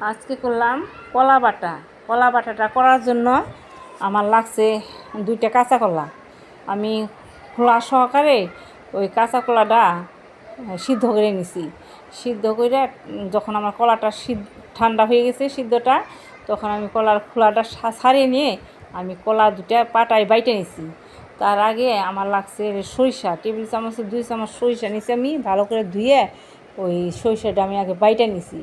আজকে করলাম কলা বাটা। কলা বাটাটা করার জন্য আমার লাগছে 2টা কাঁচা কলা। আমি খোলা সহকারে ওই কাঁচা কলাটা সিদ্ধ করে নিছি। সিদ্ধ করে যখন আমার কলাটা ঠান্ডা হয়ে গেছে সিদ্ধটা, তখন আমি কলার খোলাটা ছাড়িয়ে নিয়ে আমি কলা 2টা পাটায় বাইটে নিছি। তার আগে আমার লাগছে সরিষা, টেবিল চামচে 2 চামচ সরিষা নিছি। আমি ভালো করে ধুয়ে ওই সরিষাটা আমি আগে বাইটে নিছি।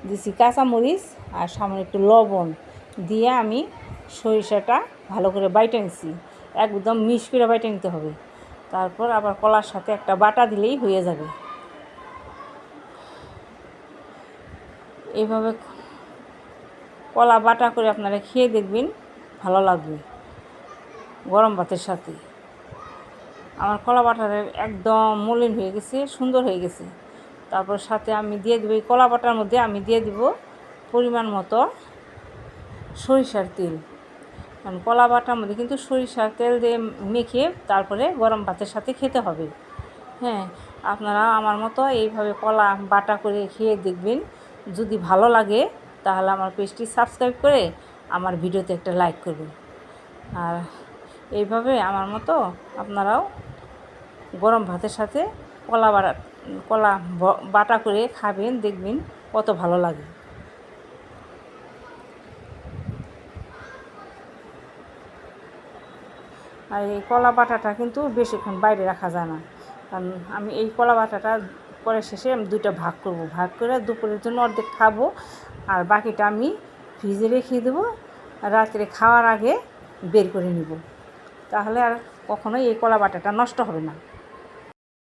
দিছি কাঁচামরিচ আর সামান্য একটু লবণ দিয়ে আমি সরিষাটা ভালো করে বাইটে নিছি। একদম মিক্স করে বাইটে নিতে হবে। তারপর আবার কলার সাথে একটা বাটা দিলেই হয়ে যাবে। এইভাবে কলা বাটা করে আপনারা খেয়ে দেখবেন, ভালো লাগবে গরম ভাতের সাথে। আমার কলা বাটাটা একদম মলিন হয়ে গেছে, সুন্দর হয়ে গেছে। তারপর সাথে আমি দিয়ে দেবো এই কলা বাটার মধ্যে আমি দিয়ে দিব পরিমাণ মতো সরিষার তেল। কারণ কলা বাটার মধ্যে কিন্তু সরিষার তেল দিয়ে মেখে তারপরে গরম ভাতের সাথে খেতে হবে। হ্যাঁ, আপনারা আমার মতো এইভাবে কলা বাটা করে খেয়ে দেখবেন। যদি ভালো লাগে তাহলে আমার পেজটি সাবস্ক্রাইব করে আমার ভিডিওতে একটা লাইক করবেন। আর এইভাবে আমার মতো আপনারাও গরম ভাতের সাথে কলা বাটা করে খাবেন, দেখবেন কত ভালো লাগে। আর এই কলা বাটাটা কিন্তু বেশিক্ষণ বাইরে রাখা যায় না। কারণ আমি এই কলা বাটাটা পরে শেষে আমি 2টা ভাগ করব। ভাগ করে দুপুরের জন্য অর্ধেক খাবো, আর বাকিটা আমি ফ্রিজে রেখে দেবো। রাত্রে খাওয়ার আগে বের করে নিব, তাহলে আর কখনোই এই কলা বাটাটা নষ্ট হবে না।